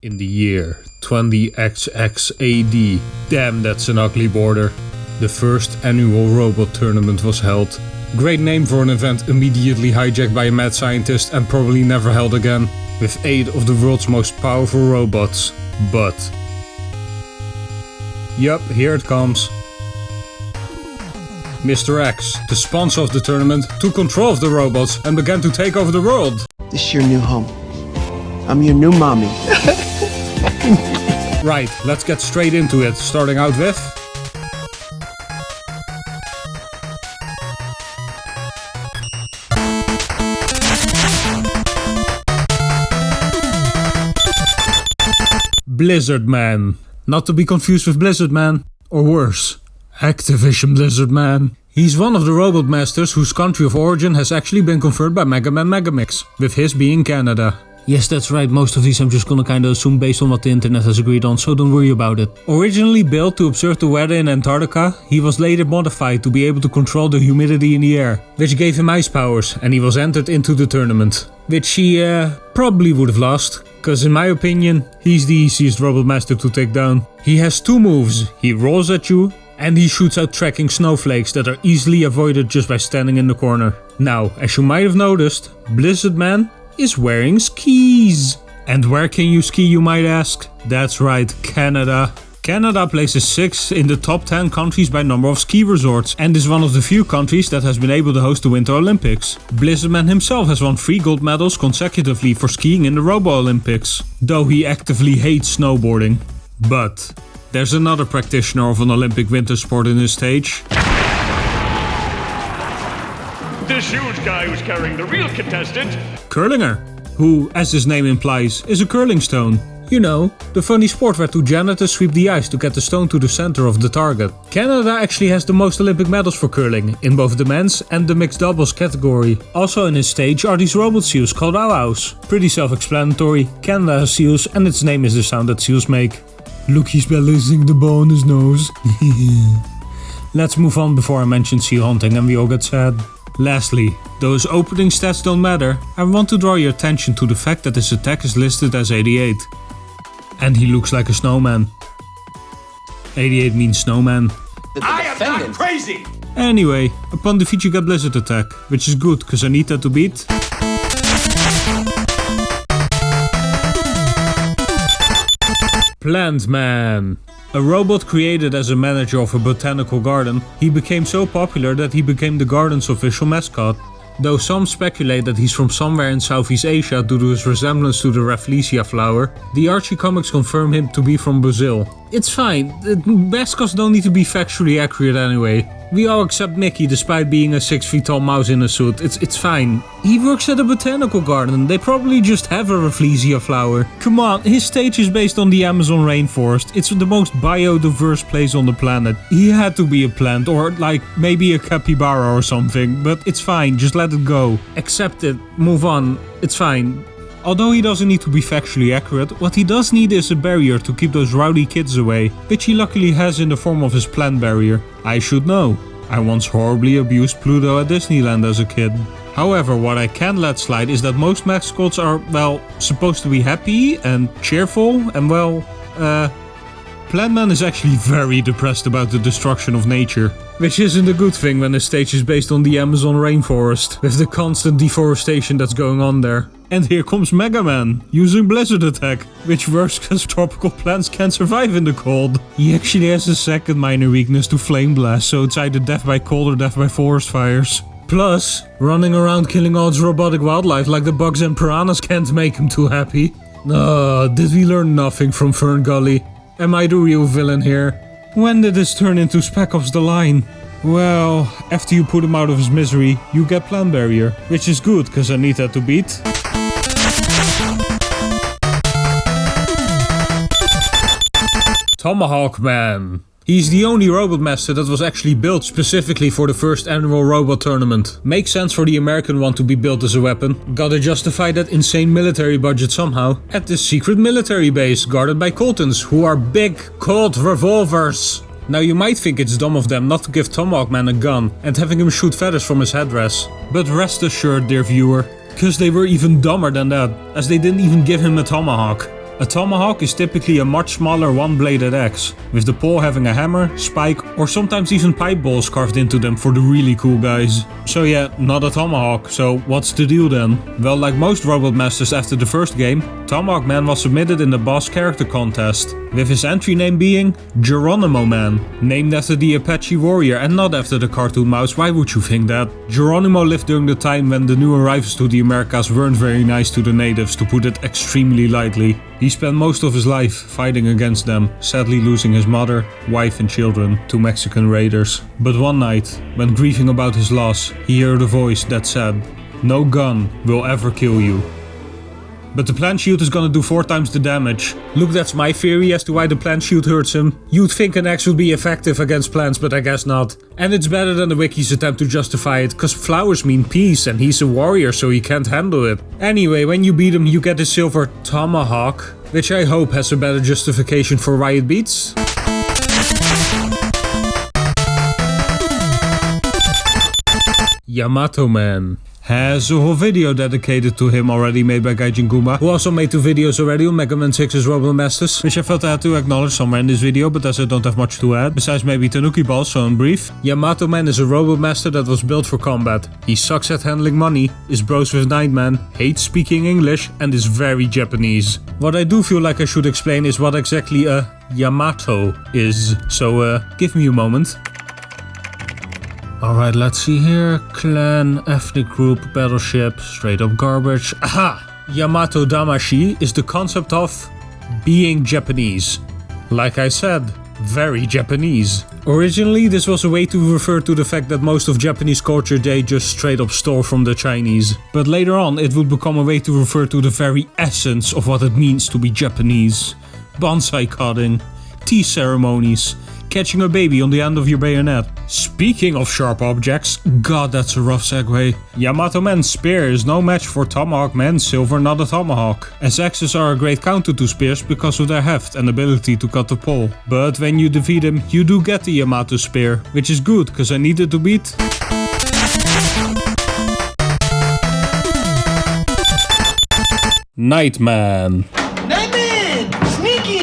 In the year 20XX AD, damn that's an ugly border, the first annual robot tournament was held. Great name for an event immediately hijacked by a mad scientist and probably never held again, with 8 of the world's most powerful robots. But... yup, here it comes. Mr. X, the sponsor of the tournament, took control of the robots and began to take over the world. This is your new home. I'm your new mommy. Right, let's get straight into it, starting out with... Blizzard Man. Not to be confused with Blizzard Man, or worse, Activision Blizzard Man. He's one of the robot masters whose country of origin has actually been confirmed by Mega Man Megamix, with his being Canada. Yes, that's right, most of these I'm just gonna kinda assume based on what the internet has agreed on, so don't worry about it. Originally built to observe the weather in Antarctica, he was later modified to be able to control the humidity in the air, which gave him ice powers, and he was entered into the tournament. Which he probably would have lost, cause in my opinion, he's the easiest robot master to take down. He has 2 moves, he rolls at you, and he shoots out tracking snowflakes that are easily avoided just by standing in the corner. Now, as you might have noticed, Blizzard Man is wearing skis. And where can you ski, you might ask? That's right, Canada. Canada places 6th in the top 10 countries by number of ski resorts and is one of the few countries that has been able to host the Winter Olympics. Blizzardman himself has won 3 gold medals consecutively for skiing in the Robo Olympics, though he actively hates snowboarding. But there's another practitioner of an Olympic winter sport in his stage. This huge guy who's carrying the real contestant, Curlinger, who, as his name implies, is a curling stone. You know, the funny sport where 2 janitors sweep the ice to get the stone to the center of the target. Canada actually has the most Olympic medals for curling, in both the men's and the mixed doubles category. Also in his stage are these robot seals called ow-ows. Pretty self-explanatory, Canada has seals and its name is the sound that seals make. Look, he's balancing the ball on his nose. Let's move on before I mention seal hunting and we all get sad. Lastly, though his opening stats don't matter, I want to draw your attention to the fact that his attack is listed as 88. And he looks like a snowman. 88 means snowman. I am not crazy! Anyway, upon defeat you get Blizzard attack, which is good, cause I need that to beat. Plant Man. A robot created as a manager of a botanical garden, he became so popular that he became the garden's official mascot. Though some speculate that he's from somewhere in Southeast Asia due to his resemblance to the Rafflesia flower, the Archie comics confirm him to be from Brazil. It's fine, mascots don't need to be factually accurate anyway. We all accept Mickey despite being a 6 feet tall mouse in a suit, it's fine. He works at a botanical garden, they probably just have a Rafflesia flower. Come on, his stage is based on the Amazon rainforest, it's the most biodiverse place on the planet. He had to be a plant, or like maybe a capybara or something, but it's fine, just let it go. Accept it, move on, it's fine. Although he doesn't need to be factually accurate, what he does need is a barrier to keep those rowdy kids away, which he luckily has in the form of his plant barrier. I should know. I once horribly abused Pluto at Disneyland as a kid. However, what I can let slide is that most mascots are, well, supposed to be happy and cheerful and well, Plantman is actually very depressed about the destruction of nature. Which isn't a good thing when the stage is based on the Amazon rainforest, with the constant deforestation that's going on there. And here comes Mega Man, using Blizzard attack, which works because tropical plants can't survive in the cold. He actually has a second minor weakness to Flame Blast, so it's either death by cold or death by forest fires. Plus, running around killing all its robotic wildlife like the bugs and piranhas can't make him too happy. Did we learn nothing from Fern Gully? Am I the real villain here? When did this turn into Spec Ops The Line? Well, after you put him out of his misery, you get Plant Barrier, which is good, cause I need that to beat. Tomahawk Man. He's the only robot master that was actually built specifically for the first annual robot tournament. Makes sense for the American one to be built as a weapon. Gotta justify that insane military budget somehow. At this secret military base guarded by Coltons, who are big Colt revolvers. Now you might think it's dumb of them not to give Tomahawk Man a gun and having him shoot feathers from his headdress. But rest assured, dear viewer, cause they were even dumber than that, as they didn't even give him a tomahawk. A tomahawk is typically a much smaller one-bladed axe, with the pole having a hammer, spike, or sometimes even pipe balls carved into them for the really cool guys. So yeah, not a tomahawk, so what's the deal then? Well, like most Robot Masters after the first game, Tomahawk Man was submitted in the boss character contest, with his entry name being Geronimo Man, named after the Apache warrior and not after the cartoon mouse. Why would you think that? Geronimo lived during the time when the new arrivals to the Americas weren't very nice to the natives, to put it extremely lightly. He spent most of his life fighting against them, sadly losing his mother, wife and children to Mexican raiders. But one night, when grieving about his loss, he heard a voice that said, "No gun will ever kill you." But the plant shield is gonna do 4 times the damage. Look, that's my theory as to why the plant shield hurts him. You'd think an axe would be effective against plants, but I guess not. And it's better than the wiki's attempt to justify it, cause flowers mean peace and he's a warrior so he can't handle it. Anyway, when you beat him you get a silver tomahawk, which I hope has a better justification for why it beats. Yamato Man has a whole video dedicated to him already, made by Gaijin Guma, who also made 2 videos already on Mega Man 6's Robot Masters, which I felt I had to acknowledge somewhere in this video, but as I don't have much to add, besides maybe Tanuki Balls, so in brief, Yamato Man is a Robot Master that was built for combat. He sucks at handling money, is bros with Nightman, hates speaking English, and is very Japanese. What I do feel like I should explain is what exactly a Yamato is, so give me a moment. Alright, let's see here. Clan, ethnic group, battleship, straight up garbage. Aha! Yamato Damashi is the concept of being Japanese. Like I said, very Japanese. Originally, this was a way to refer to the fact that most of Japanese culture they just straight up stole from the Chinese. But later on, it would become a way to refer to the very essence of what it means to be Japanese. Bonsai cutting, tea ceremonies, catching a baby on the end of your bayonet. Speaking of sharp objects, god that's a rough segue. Yamato Man's spear is no match for Tomahawk Man's silver not a tomahawk, as axes are a great counter to spears because of their heft and ability to cut the pole. But when you defeat him, you do get the Yamato spear, which is good cause I needed to beat Nightman.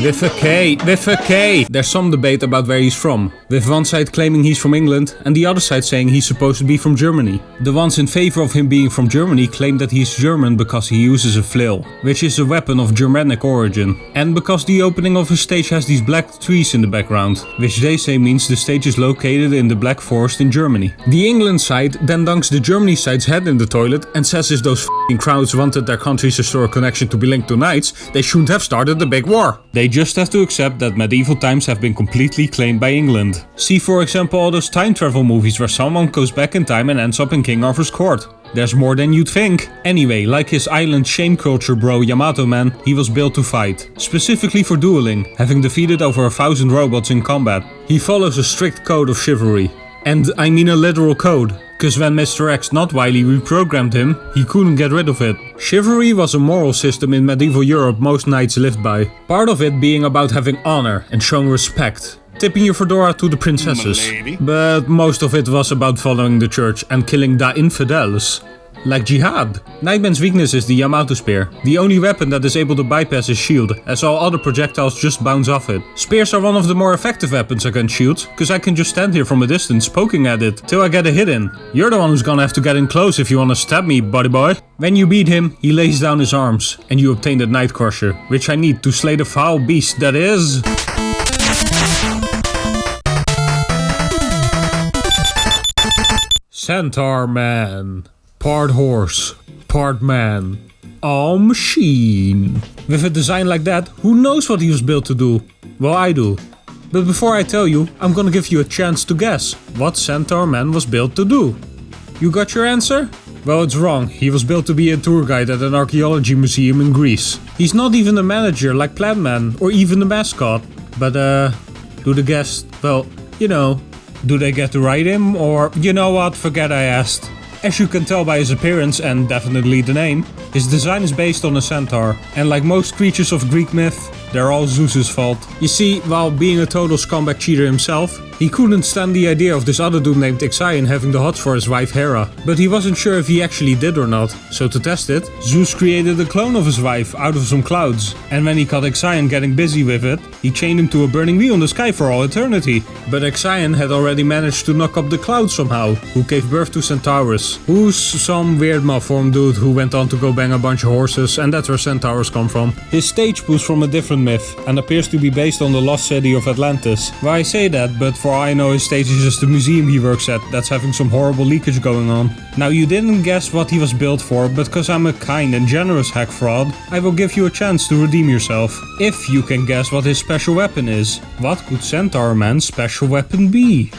With a K. There's some debate about where he's from, with one side claiming he's from England and the other side saying he's supposed to be from Germany. The ones in favor of him being from Germany claim that he's German because he uses a flail, which is a weapon of Germanic origin, and because the opening of his stage has these black trees in the background, which they say means the stage is located in the Black Forest in Germany. The England side then dunks the Germany side's head in the toilet and says if those f***ing crowds wanted their country's historic connection to be linked to knights, they shouldn't have started the big war. They just have to accept that medieval times have been completely claimed by England. See for example all those time travel movies where someone goes back in time and ends up in King Arthur's court. There's more than you'd think. Anyway, like his island shame culture bro Yamato Man, he was built to fight. Specifically for dueling, having defeated over 1,000 robots in combat. He follows a strict code of chivalry. And I mean a literal code, cause when Mr. X not Wily reprogrammed him, he couldn't get rid of it. Chivalry was a moral system in medieval Europe most knights lived by. Part of it being about having honor and showing respect, tipping your fedora to the princesses. But most of it was about following the church and killing da infidels. Like jihad. Nightman's weakness is the Yamato spear, the only weapon that is able to bypass his shield, as all other projectiles just bounce off it. Spears are one of the more effective weapons against shields, cause I can just stand here from a distance poking at it, till I get a hit in. You're the one who's gonna have to get in close if you wanna stab me, buddy boy. When you beat him, he lays down his arms, and you obtain the Night Crusher, which I need to slay the foul beast that is... Centaur Man. Part horse, part man, all machine. With a design like that, who knows what he was built to do? Well, I do. But before I tell you, I'm gonna give you a chance to guess what Centaur Man was built to do. You got your answer? Well, it's wrong. He was built to be a tour guide at an archaeology museum in Greece. He's not even a manager like Plant Man or even the mascot. But do the guests, well, you know, do they get to ride him? Or, you know what, forget I asked. As you can tell by his appearance and definitely the name, his design is based on a centaur, and like most creatures of Greek myth, they're all Zeus's fault. You see, while being a total scumbag cheater himself, He couldn't stand the idea of this other dude named Ixion having the hots for his wife Hera, but he wasn't sure if he actually did or not. So to test it, Zeus created a clone of his wife out of some clouds, and when he caught Ixion getting busy with it, he chained him to a burning wheel in the sky for all eternity. But Ixion had already managed to knock up the clouds somehow, who gave birth to Centaurus, who's some weird malformed dude who went on to go bang a bunch of horses, and that's where Centaurs come from. His stage proves from a different myth, and appears to be based on the lost city of Atlantis. Well, I say that, but for all I know his stage is just the museum he works at that's having some horrible leakage going on. Now you didn't guess what he was built for, but cause I'm a kind and generous hack fraud, I will give you a chance to redeem yourself. If you can guess what his special weapon is. What could Centaur Man's special weapon be?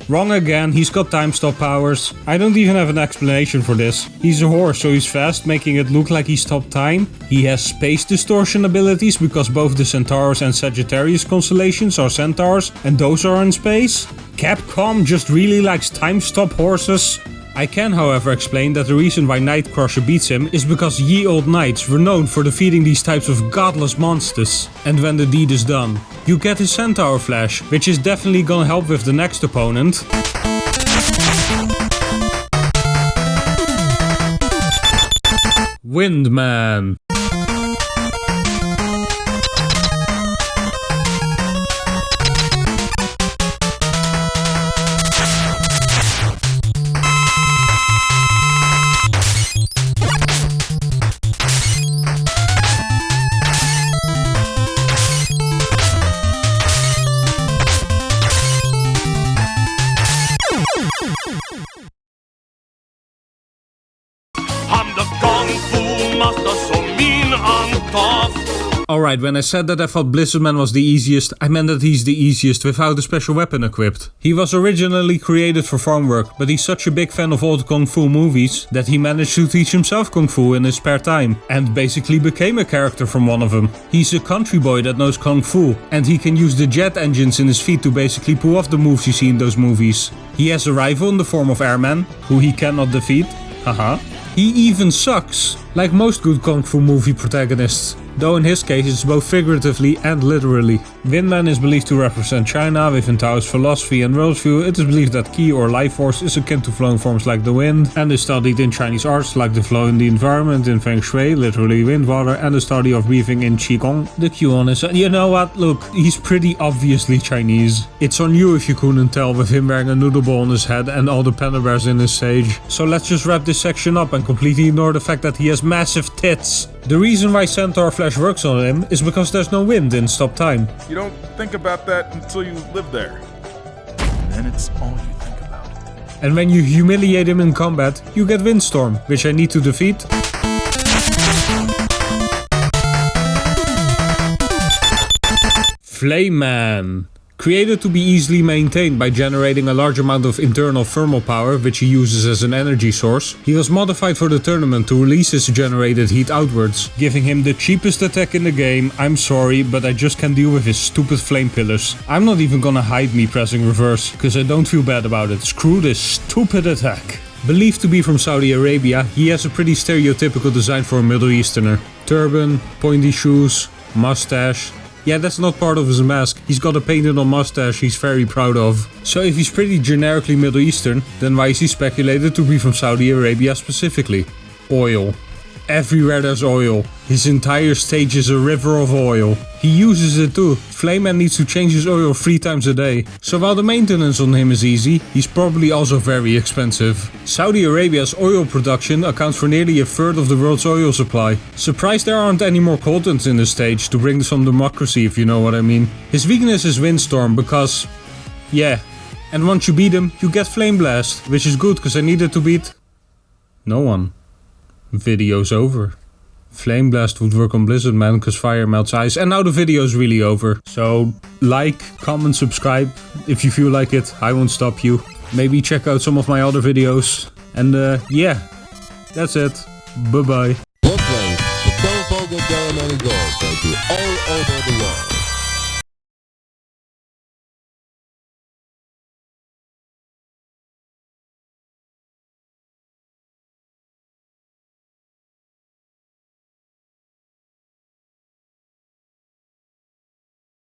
Wrong again, he's got time stop powers. I don't even have an explanation for this. He's a horse, so he's fast, making it look like he stopped time. He has space distortion abilities because both the Centaurus and Sagittarius constellations are centaurs, and those are in space. Capcom just really likes time stop horses. I can, however, explain that the reason why Nightcrusher beats him is because ye old knights were known for defeating these types of godless monsters. And when the deed is done, you get his Centaur Flash, which is definitely gonna help with the next opponent. Windman. I'm the Kung Fu Master, so mean and tough. Alright, when I said that I thought Blizzard Man was the easiest, I meant that he's the easiest without a special weapon equipped. He was originally created for farm work, but he's such a big fan of old Kung Fu movies that he managed to teach himself Kung Fu in his spare time, and basically became a character from one of them. He's a country boy that knows Kung Fu, and he can use the jet engines in his feet to basically pull off the moves you see in those movies. He has a rival in the form of Airman, who he cannot defeat. Haha. He even sucks, like most good Kung Fu movie protagonists, though in his case it's both figuratively and literally. Windman is believed to represent China within Taoist philosophy and worldview. It is believed that Qi or life force is akin to flowing forms like the wind, and is studied in Chinese arts like the flow in the environment in Feng Shui, literally wind water, and the study of breathing in Qigong. The Q on his... You know what, look, he's pretty obviously Chinese. It's on you if you couldn't tell with him wearing a noodle ball on his head and all the panda bears in his sage. So let's just wrap this section up and completely ignore the fact that he has massive tits. The reason why Centaur Flash works on him is because there's no wind in Stop Time. You don't think about that until you live there. And then it's all you think about. And when you humiliate him in combat, you get Windstorm, which I need to defeat. Flame Man. Created to be easily maintained by generating a large amount of internal thermal power, which he uses as an energy source, he was modified for the tournament to release his generated heat outwards, giving him the cheapest attack in the game. I'm sorry, but I just can't deal with his stupid flame pillars. I'm not even gonna hide me pressing reverse, cause I don't feel bad about it. Screw this stupid attack. Believed to be from Saudi Arabia, he has a pretty stereotypical design for a Middle Easterner. Turban, pointy shoes, mustache. Yeah, that's not part of his mask. He's got a painted on mustache he's very proud of. So if he's pretty generically Middle Eastern, then why is he speculated to be from Saudi Arabia specifically? Oil. Everywhere there's oil. His entire stage is a river of oil. He uses it too. Flame Man needs to change his oil 3 times a day. So while the maintenance on him is easy, he's probably also very expensive. Saudi Arabia's oil production accounts for nearly a third of the world's oil supply. Surprised there aren't any more Coltons in the stage to bring some democracy, if you know what I mean. His weakness is Windstorm because... yeah. And once you beat him, you get Flame Blast, which is good because I needed to beat... no one. Video's over. Flame Blast would work on Blizzard Man because fire melts ice, and now the video's really over. So like, comment, subscribe if you feel like it. I won't stop you. Maybe check out some of my other videos. And yeah, that's it. Bye bye. Brooklyn, the telephone get down and go, all over the world.